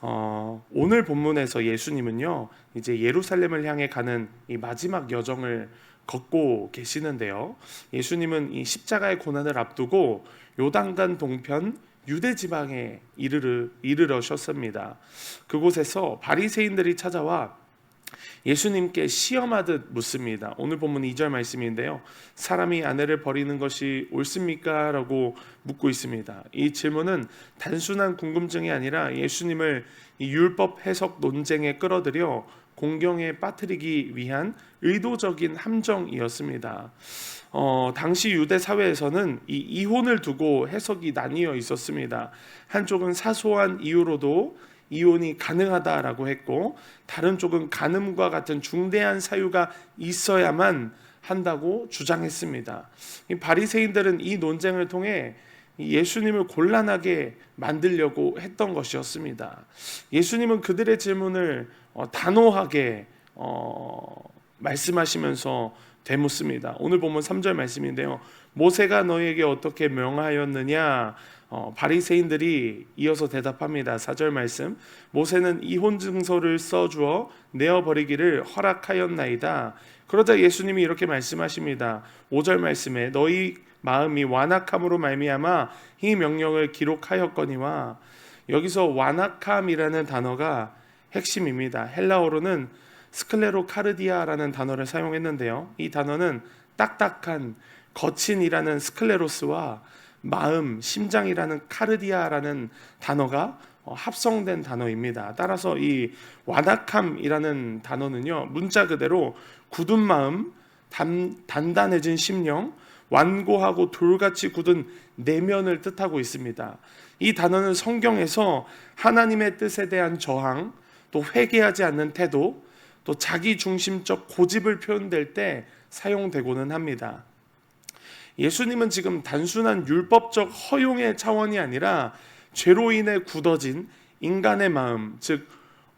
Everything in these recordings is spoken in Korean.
오늘 본문에서 예수님은요, 이제 예루살렘을 향해 가는 이 마지막 여정을 걷고 계시는데요. 예수님은 이 십자가의 고난을 앞두고 요단강 동편 유대 지방에 이르러셨습니다. 그곳에서 바리새인들이 찾아와 예수님께 시험하듯 묻습니다. 오늘 본문 2절 말씀인데요. 사람이 아내를 버리는 것이 옳습니까? 라고 묻고 있습니다. 이 질문은 단순한 궁금증이 아니라 예수님을 이 율법 해석 논쟁에 끌어들여 공경에 빠뜨리기 위한 의도적인 함정이었습니다. 당시 유대 사회에서는 이 이혼을 두고 해석이 나뉘어 있었습니다. 한쪽은 사소한 이유로도 이혼이 가능하다라고 했고, 다른 쪽은 간음과 같은 중대한 사유가 있어야만 한다고 주장했습니다. 이 바리새인들은 이 논쟁을 통해 예수님을 곤란하게 만들려고 했던 것이었습니다. 예수님은 그들의 질문을 단호하게 말씀하시면서 되묻습니다. 오늘 보면 3절 말씀인데요. 모세가 너희에게 어떻게 명하였느냐? 바리새인들이 이어서 대답합니다. 4절 말씀. 모세는 이혼 증서를 써주어 내어버리기를 허락하였나이다. 그러자 예수님이 이렇게 말씀하십니다. 5절 말씀에 너희 마음이 완악함으로 말미암아 이 명령을 기록하였거니와, 여기서 완악함이라는 단어가 핵심입니다. 헬라어로는 스클레로카르디아라는 단어를 사용했는데요. 이 단어는 딱딱한, 거친이라는 스클레로스와 마음, 심장이라는 카르디아라는 단어가 합성된 단어입니다. 따라서 이 완악함이라는 단어는요, 문자 그대로 굳은 마음, 단단해진 심령, 완고하고 돌같이 굳은 내면을 뜻하고 있습니다. 이 단어는 성경에서 하나님의 뜻에 대한 저항, 또 회개하지 않는 태도, 또 자기 중심적 고집을 표현될 때 사용되고는 합니다. 예수님은 지금 단순한 율법적 허용의 차원이 아니라 죄로 인해 굳어진 인간의 마음, 즉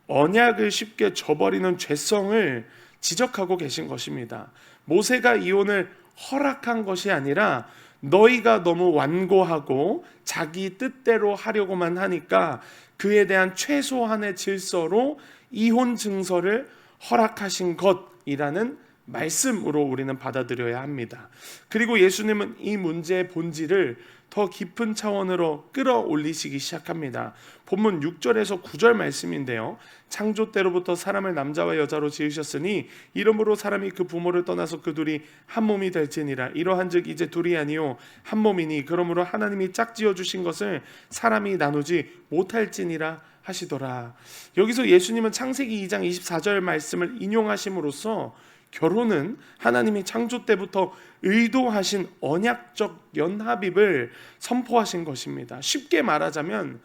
언약을 쉽게 저버리는 죄성을 지적하고 계신 것입니다. 모세가 이혼을 허락한 것이 아니라 너희가 너무 완고하고 자기 뜻대로 하려고만 하니까 그에 대한 최소한의 질서로 이혼 증서를 허락하신 것이라는 말씀으로 우리는 받아들여야 합니다. 그리고 예수님은 이 문제의 본질을 더 깊은 차원으로 끌어올리시기 시작합니다. 본문 6절에서 9절 말씀인데요. 창조 때로부터 사람을 남자와 여자로 지으셨으니 이러므로 사람이 그 부모를 떠나서 그 둘이 한 몸이 될지니라. 이러한즉 이제 둘이 아니요 한 몸이니 그러므로 하나님이 짝지어 주신 것을 사람이 나누지 못할지니라 하시더라. 여기서 예수님은 창세기 2장 24절 말씀을 인용하심으로써 결혼은 하나님이 창조 때부터 의도하신 언약적 연합입을 선포하신 것입니다. 쉽게 말하자면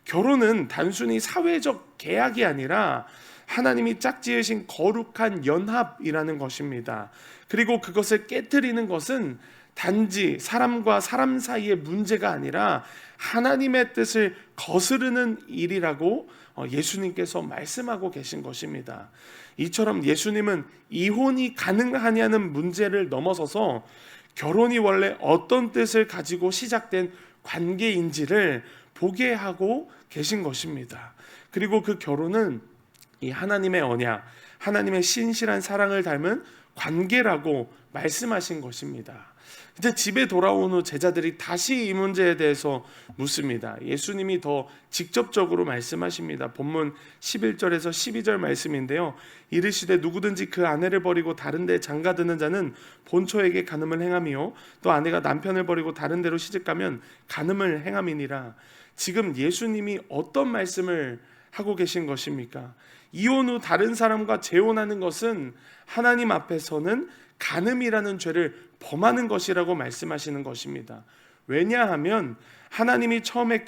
결혼은 단순히 사회적 계약이 아니라 하나님이 짝지으신 거룩한 연합이라는 것입니다. 그리고 그것을 깨트리는 것은 단지 사람과 사람 사이의 문제가 아니라 하나님의 뜻을 거스르는 일이라고 예수님께서 말씀하고 계신 것입니다. 이처럼 예수님은 이혼이 가능하냐는 문제를 넘어서서 결혼이 원래 어떤 뜻을 가지고 시작된 관계인지를 보게 하고 계신 것입니다. 그리고 그 결혼은 이 하나님의 언약, 하나님의 신실한 사랑을 닮은 관계라고 말씀하신 것입니다. 이제 집에 돌아온 후 제자들이 다시 이 문제에 대해서 묻습니다. 예수님이 더 직접적으로 말씀하십니다. 본문 11절에서 12절 말씀인데요. 이르시되 누구든지 그 아내를 버리고 다른 데 장가드는 자는 본처에게 간음을 행함이요 또 아내가 남편을 버리고 다른 데로 시집가면 간음을 행함이니라. 지금 예수님이 어떤 말씀을 하고 계신 것입니까? 이혼 후 다른 사람과 재혼하는 것은 하나님 앞에서는 간음이라는 죄를 범하는 것이라고 말씀하시는 것입니다. 왜냐하면 하나님이 처음에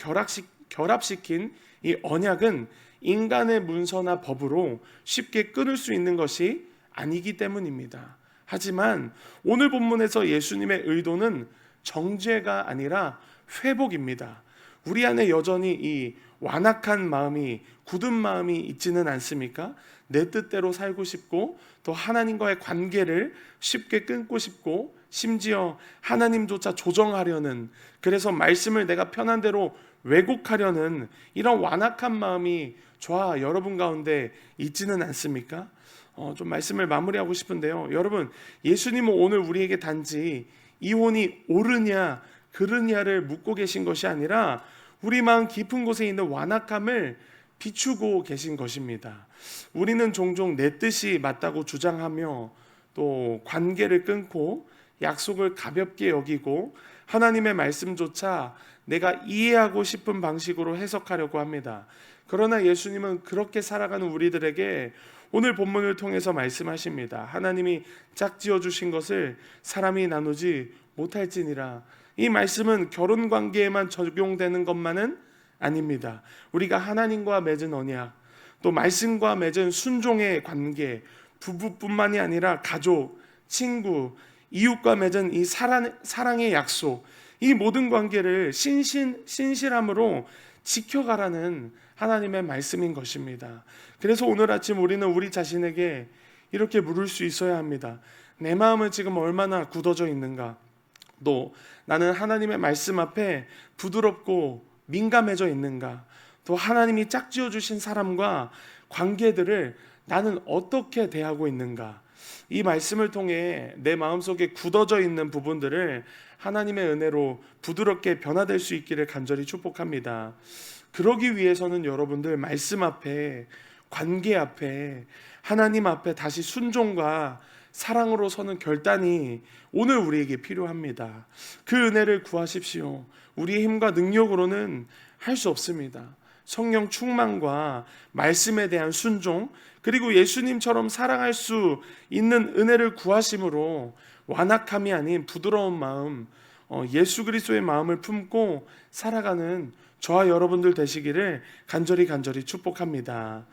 결합시킨 이 언약은 인간의 문서나 법으로 쉽게 끊을 수 있는 것이 아니기 때문입니다. 하지만 오늘 본문에서 예수님의 의도는 정죄가 아니라 회복입니다. 우리 안에 여전히 이 완악한 마음이, 굳은 마음이 있지는 않습니까? 내 뜻대로 살고 싶고 또 하나님과의 관계를 쉽게 끊고 싶고 심지어 하나님조차 조정하려는, 그래서 말씀을 내가 편한 대로 왜곡하려는 이런 완악한 마음이 저와 여러분 가운데 있지는 않습니까? 좀 말씀을 마무리하고 싶은데요. 여러분, 예수님은 오늘 우리에게 단지 이혼이 옳으냐 그르냐를 묻고 계신 것이 아니라 우리 마음 깊은 곳에 있는 완악함을 비추고 계신 것입니다. 우리는 종종 내 뜻이 맞다고 주장하며 또 관계를 끊고 약속을 가볍게 여기고 하나님의 말씀조차 내가 이해하고 싶은 방식으로 해석하려고 합니다. 그러나 예수님은 그렇게 살아가는 우리들에게 오늘 본문을 통해서 말씀하십니다. 하나님이 짝지어 주신 것을 사람이 나누지 못할지니라. 이 말씀은 결혼 관계에만 적용되는 것만은 아닙니다. 우리가 하나님과 맺은 언약, 또 말씀과 맺은 순종의 관계, 부부뿐만이 아니라 가족, 친구, 이웃과 맺은 이 사랑의 약속, 이 모든 관계를 신실함으로 지켜가라는 하나님의 말씀인 것입니다. 그래서 오늘 아침 우리는 우리 자신에게 이렇게 물을 수 있어야 합니다. 내 마음은 지금 얼마나 굳어져 있는가? 또 나는 하나님의 말씀 앞에 부드럽고 민감해져 있는가? 또 하나님이 짝지어 주신 사람과 관계들을 나는 어떻게 대하고 있는가? 이 말씀을 통해 내 마음속에 굳어져 있는 부분들을 하나님의 은혜로 부드럽게 변화될 수 있기를 간절히 축복합니다. 그러기 위해서는 여러분들 말씀 앞에, 관계 앞에, 하나님 앞에 다시 순종과 사랑으로 서는 결단이 오늘 우리에게 필요합니다. 그 은혜를 구하십시오. 우리의 힘과 능력으로는 할 수 없습니다. 성령 충만과 말씀에 대한 순종, 그리고 예수님처럼 사랑할 수 있는 은혜를 구하심으로 완악함이 아닌 부드러운 마음, 예수 그리스도의 마음을 품고 살아가는 저와 여러분들 되시기를 간절히 축복합니다.